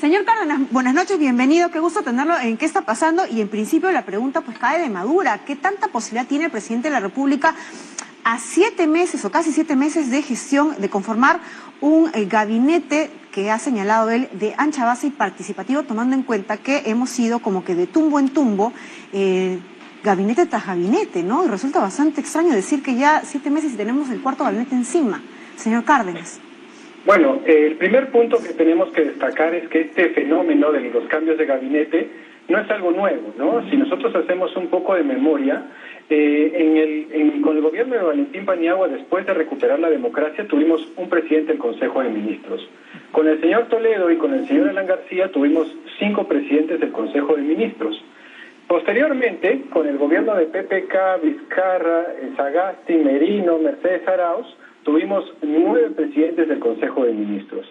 Señor Cárdenas, buenas noches, bienvenido, qué gusto tenerlo en qué está pasando y en principio la pregunta pues cae de madura. ¿Qué tanta posibilidad tiene el presidente de la República a 7 meses o casi 7 meses de gestión de conformar un gabinete que ha señalado él de ancha base y participativo, tomando en cuenta que hemos ido como que de tumbo en tumbo, gabinete tras gabinete, ¿no? Y resulta bastante extraño decir que ya 7 meses y tenemos el cuarto gabinete encima. Señor Cárdenas. Bueno, el primer punto que tenemos que destacar es que este fenómeno de los cambios de gabinete no es algo nuevo, ¿no? Si nosotros hacemos un poco de memoria, con el gobierno de Valentín Paniagua, después de recuperar la democracia, tuvimos un presidente del Consejo de Ministros. Con el señor Toledo y con el señor Alan García tuvimos 5 presidentes del Consejo de Ministros. Posteriormente, con el gobierno de PPK, Vizcarra, Sagasti, Merino, Mercedes Arauz, tuvimos 9 presidentes del Consejo de Ministros.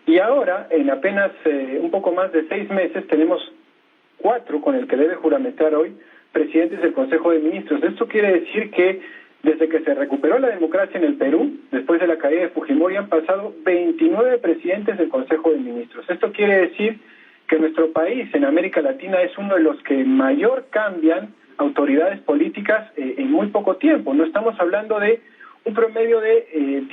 Y ahora, en apenas un poco más de 6 meses, tenemos 4, con el que debe juramentar hoy, presidentes del Consejo de Ministros. Esto quiere decir que desde que se recuperó la democracia en el Perú, después de la caída de Fujimori, han pasado 29 presidentes del Consejo de Ministros. Esto quiere decir que nuestro país en América Latina es uno de los que mayor cambian autoridades políticas en muy poco tiempo. No estamos hablando de un promedio de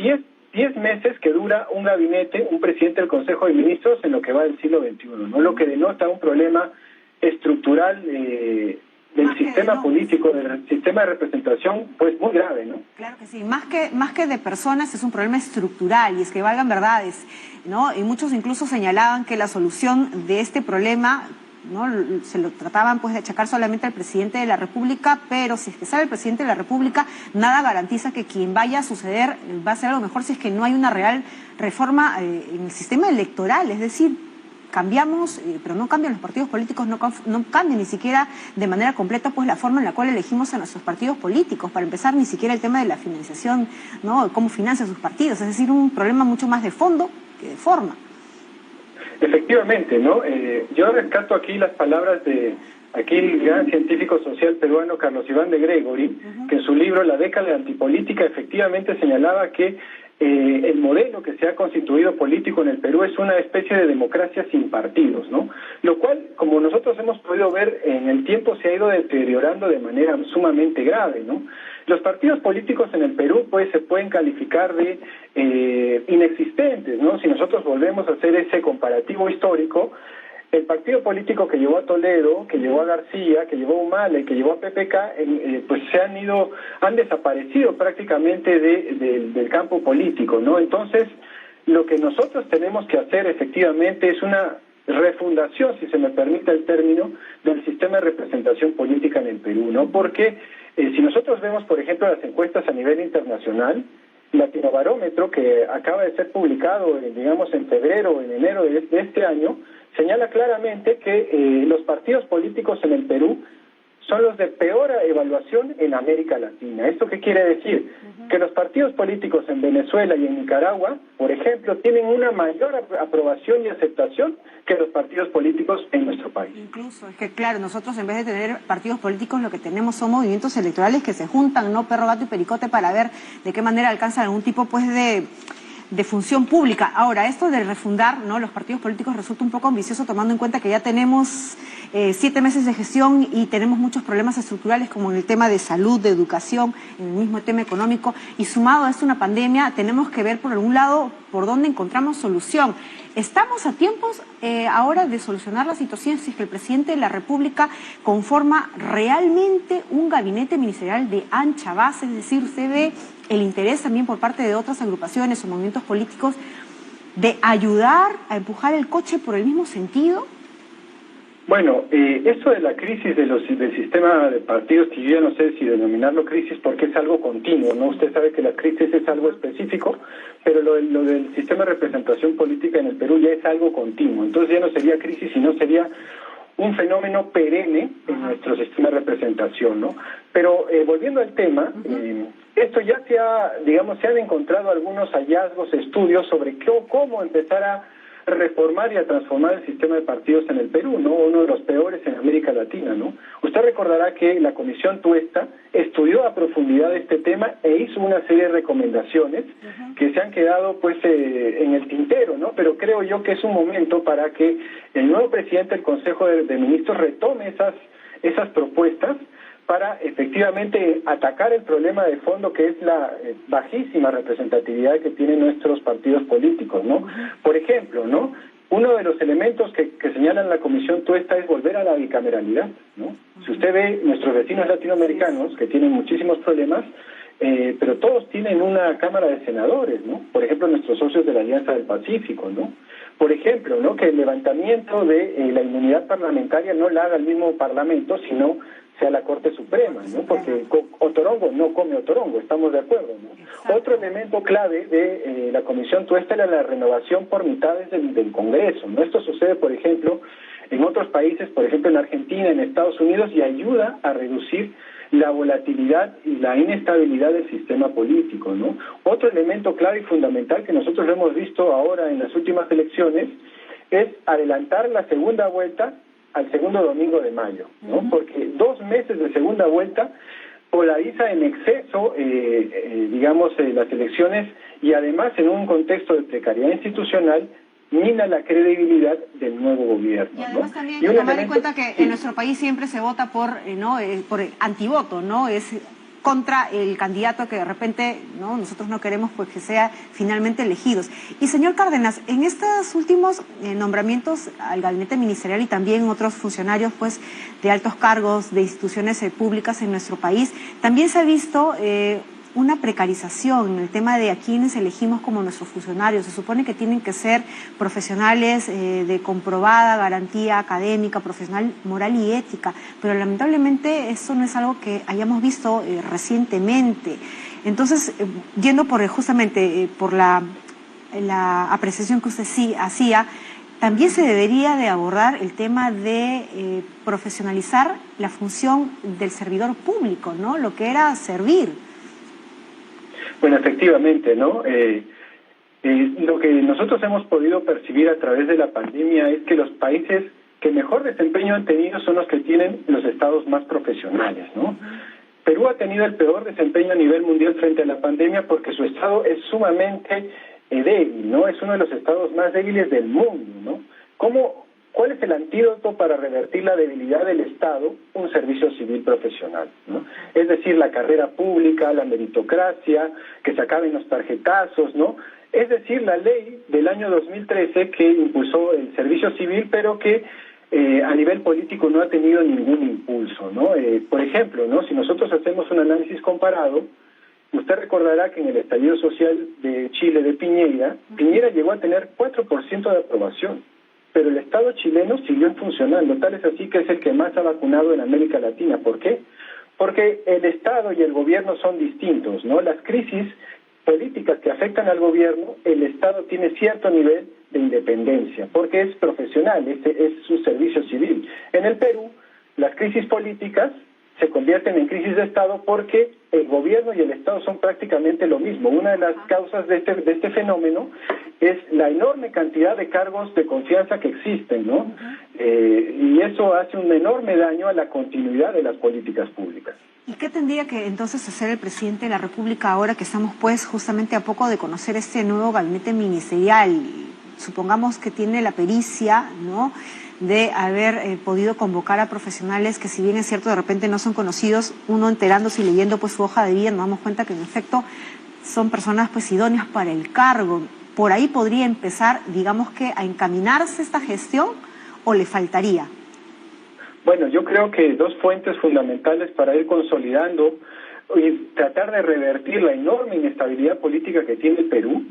10 meses que dura un gabinete, un presidente del Consejo de Ministros en lo que va del siglo XXI, ¿no? Lo que denota un problema estructural del sistema político, del sistema de representación, pues muy grave, ¿no? Claro que sí, más que de personas es un problema estructural, y es que valgan verdades, ¿no? Y muchos incluso señalaban que la solución de este problema, ¿no? Se lo trataban pues de achacar solamente al presidente de la República, pero si es que sabe el presidente de la República, nada garantiza que quien vaya a suceder va a ser algo mejor si es que no hay una real reforma en el sistema electoral, es decir, cambiamos, pero no cambian los partidos políticos, no cambia ni siquiera de manera completa pues la forma en la cual elegimos a nuestros partidos políticos. Para empezar, ni siquiera el tema de la financiación, ¿no? Cómo financian sus partidos, es decir, un problema mucho más de fondo que de forma. Efectivamente, ¿no? Yo rescato aquí las palabras de el gran científico social peruano Carlos Iván de Gregory, que en su libro La década de antipolítica efectivamente señalaba que el modelo que se ha constituido político en el Perú es una especie de democracia sin partidos, ¿no? Lo cual, como nosotros hemos podido ver, en el tiempo se ha ido deteriorando de manera sumamente grave, ¿no? Los partidos políticos en el Perú pues se pueden calificar de inexistentes, ¿no? Si nosotros volvemos a hacer ese comparativo histórico, el partido político que llevó a Toledo, que llevó a García, que llevó a Humala y que llevó a PPK, pues han desaparecido prácticamente del campo político, ¿no? Entonces, lo que nosotros tenemos que hacer efectivamente es una refundación, si se me permite el término, del sistema de representación política en el Perú, ¿no? Porque si nosotros vemos, por ejemplo, las encuestas a nivel internacional, Latinobarómetro, que acaba de ser publicado, digamos, en febrero o en enero de este año, señala claramente que los partidos políticos en el Perú son los de peor evaluación en América Latina. ¿Esto qué quiere decir? Que los partidos políticos en Venezuela y en Nicaragua, por ejemplo, tienen una mayor aprobación y aceptación que los partidos políticos en nuestro país. Incluso, es que claro, nosotros en vez de tener partidos políticos, lo que tenemos son movimientos electorales que se juntan, ¿no? Perro, gato y pericote, para ver de qué manera alcanzan algún tipo, pues, de función pública. Ahora, esto de refundar, ¿no?, los partidos políticos resulta un poco ambicioso, tomando en cuenta que ya tenemos 7 meses de gestión y tenemos muchos problemas estructurales como en el tema de salud, de educación, en el mismo tema económico, y sumado a esto una pandemia, tenemos que ver por algún lado por dónde encontramos solución. ¿Estamos a tiempos ahora de solucionar la situación si es que el presidente de la República conforma realmente un gabinete ministerial de ancha base? Es decir, usted ve el interés también por parte de otras agrupaciones o movimientos políticos de ayudar a empujar el coche por el mismo sentido. Bueno, esto de la crisis del sistema de partidos, que yo ya no sé si denominarlo crisis porque es algo continuo, ¿no? Usted sabe que la crisis es algo específico, pero lo del sistema de representación política en el Perú ya es algo continuo. Entonces ya no sería crisis, sino sería un fenómeno perenne en nuestro sistema de representación, ¿no? Pero volviendo al tema, esto ya se han encontrado algunos hallazgos, estudios sobre cómo empezar reformar y a transformar el sistema de partidos en el Perú, ¿no? Uno de los peores en América Latina, ¿no? Usted recordará que la Comisión Tuesta estudió a profundidad este tema e hizo una serie de recomendaciones que se han quedado pues en el tintero, ¿no? Pero creo yo que es un momento para que el nuevo presidente del Consejo de Ministros retome esas propuestas para efectivamente atacar el problema de fondo, que es la bajísima representatividad que tienen nuestros partidos políticos, ¿no? Por ejemplo, ¿no? Uno de los elementos que señalan la Comisión Tuesta es volver a la bicameralidad, ¿no? Si usted ve nuestros vecinos latinoamericanos, que tienen muchísimos problemas, pero todos tienen una Cámara de Senadores, ¿no? Por ejemplo, nuestros socios de la Alianza del Pacífico, ¿no? Por ejemplo, ¿no? Que el levantamiento de la inmunidad parlamentaria no la haga el mismo Parlamento, sino sea la Corte Suprema, ¿no? Porque otorongo no come otorongo, estamos de acuerdo, ¿no? Otro elemento clave de la Comisión Tuesta era la renovación por mitades del Congreso, ¿no? Esto sucede, por ejemplo, en otros países, por ejemplo en Argentina, en Estados Unidos, y ayuda a reducir la volatilidad y la inestabilidad del sistema político, ¿no? Otro elemento clave y fundamental que nosotros hemos visto ahora en las últimas elecciones es adelantar la segunda vuelta al segundo domingo de mayo, ¿no? Porque 2 meses de segunda vuelta polariza en exceso, las elecciones, y además en un contexto de precariedad institucional mina la credibilidad del nuevo gobierno. Y además también hay que tomar en cuenta que en nuestro país siempre se vota por antivoto, ¿no? Es contra el candidato que de repente nosotros no queremos pues que sea finalmente elegidos. Y señor Cárdenas, en estos últimos nombramientos al gabinete ministerial y también otros funcionarios pues de altos cargos de instituciones públicas en nuestro país, también se ha visto una precarización en el tema de a quienes elegimos como nuestros funcionarios. Se supone que tienen que ser profesionales de comprobada garantía académica, profesional, moral y ética, pero lamentablemente eso no es algo que hayamos visto recientemente. Entonces, yendo justamente por la apreciación que usted sí hacía, también se debería de abordar el tema de profesionalizar la función del servidor público, ¿no? Lo que era servir. Bueno, efectivamente, ¿no? Lo que nosotros hemos podido percibir a través de la pandemia es que los países que mejor desempeño han tenido son los que tienen los estados más profesionales, ¿no? Perú ha tenido el peor desempeño a nivel mundial frente a la pandemia porque su estado es sumamente débil, ¿no? Es uno de los estados más débiles del mundo, ¿no? ¿Cuál es el antídoto para revertir la debilidad del Estado? Un servicio civil profesional, ¿no? Es decir, la carrera pública, la meritocracia, que se acaben los tarjetazos, ¿no? Es decir, la ley del año 2013 que impulsó el servicio civil, pero que a nivel político no ha tenido ningún impulso, ¿no? Por ejemplo, ¿no? Si nosotros hacemos un análisis comparado, usted recordará que en el estallido social de Chile, de Piñera llegó a tener 4% de aprobación. Pero el Estado chileno siguió funcionando, tal es así que es el que más ha vacunado en América Latina. ¿Por qué? Porque el Estado y el gobierno son distintos, ¿no? Las crisis políticas que afectan al gobierno, el Estado tiene cierto nivel de independencia, porque es profesional, es su servicio civil. En el Perú, las crisis políticas se convierten en crisis de Estado porque el gobierno y el Estado son prácticamente lo mismo. Una de las causas de este fenómeno es la enorme cantidad de cargos de confianza que existen, ¿no? Y eso hace un enorme daño a la continuidad de las políticas públicas. ¿Y qué tendría que entonces hacer el presidente de la República ahora que estamos pues justamente a poco de conocer este nuevo gabinete ministerial? Supongamos que tiene la pericia, ¿no?, de haber podido convocar a profesionales que, si bien es cierto, de repente no son conocidos, uno enterándose y leyendo pues su hoja de vida nos damos cuenta que en efecto son personas pues idóneas para el cargo. ¿Por ahí podría empezar, digamos que, a encaminarse esta gestión o le faltaría? Bueno, yo creo que 2 fuentes fundamentales para ir consolidando y tratar de revertir la enorme inestabilidad política que tiene el Perú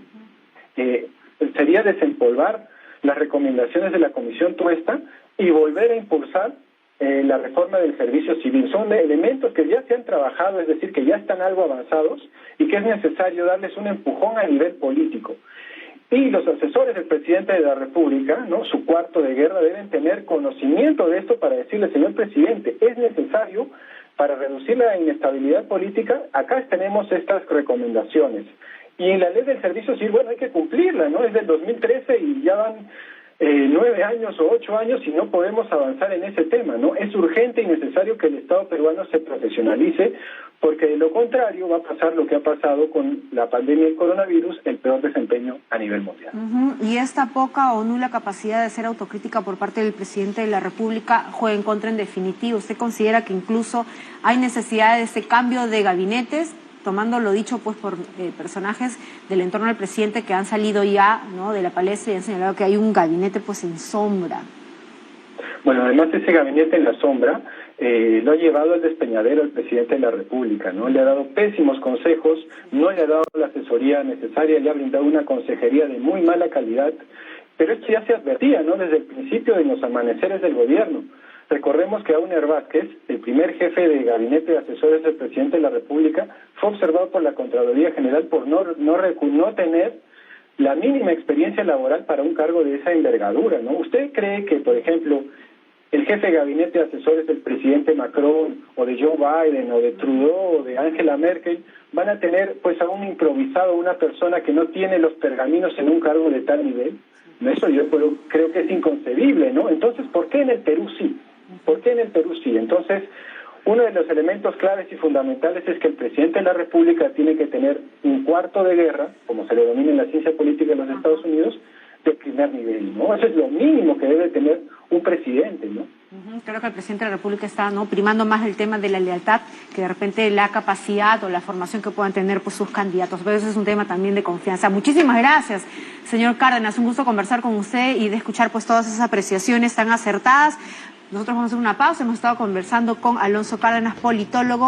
sería desempolvar las recomendaciones de la Comisión Tuesta y volver a impulsar la reforma del servicio civil. Son elementos que ya se han trabajado, es decir, que ya están algo avanzados y que es necesario darles un empujón a nivel político. Y los asesores del presidente de la República, ¿no?, su cuarto de guerra, deben tener conocimiento de esto para decirle: señor presidente, es necesario, para reducir la inestabilidad política, acá tenemos estas recomendaciones. Y en la ley del servicio civil, bueno, hay que cumplirla, ¿no? Es del 2013 y ya van 9 años o 8 años y no podemos avanzar en ese tema, ¿no? Es urgente y necesario que el Estado peruano se profesionalice, porque de lo contrario va a pasar lo que ha pasado con la pandemia del coronavirus, el peor desempeño a nivel mundial. Y esta poca o nula capacidad de hacer autocrítica por parte del presidente de la República juega en contra en definitivo. ¿Usted considera que incluso hay necesidad de ese cambio de gabinetes, tomando lo dicho pues por personajes del entorno del presidente que han salido ya, ¿no?, de la palestra y han señalado que hay un gabinete pues en sombra? Bueno, además ese gabinete en la sombra lo ha llevado al despeñadero al presidente de la República, ¿no? Le ha dado pésimos consejos, no le ha dado la asesoría necesaria, le ha brindado una consejería de muy mala calidad, pero esto ya se advertía, ¿no?, desde el principio de los amaneceres del gobierno. Recordemos que Auner Vázquez, el primer jefe de gabinete de asesores del presidente de la República, fue observado por la Contraloría General por no tener la mínima experiencia laboral para un cargo de esa envergadura, ¿no? ¿Usted cree que, por ejemplo, el jefe de gabinete de asesores del presidente Macron, o de Joe Biden, o de Trudeau, o de Angela Merkel, van a tener pues a un improvisado, una persona que no tiene los pergaminos en un cargo de tal nivel? Eso yo creo que es inconcebible, ¿no? Entonces, ¿por qué en el Perú sí? ¿Por qué en el Perú sí? Entonces, uno de los elementos claves y fundamentales es que el presidente de la República tiene que tener un cuarto de guerra, como se le denomina en la ciencia política de los Estados Unidos, de primer nivel, ¿no? Eso es lo mínimo que debe tener un presidente, ¿no? Creo que el presidente de la República está, ¿no?, primando más el tema de la lealtad que de repente la capacidad o la formación que puedan tener pues sus candidatos, pero eso es un tema también de confianza. Muchísimas gracias, señor Cárdenas, un gusto conversar con usted y de escuchar pues todas esas apreciaciones tan acertadas. Nosotros vamos a hacer una pausa, hemos estado conversando con Alonso Cárdenas, politólogo.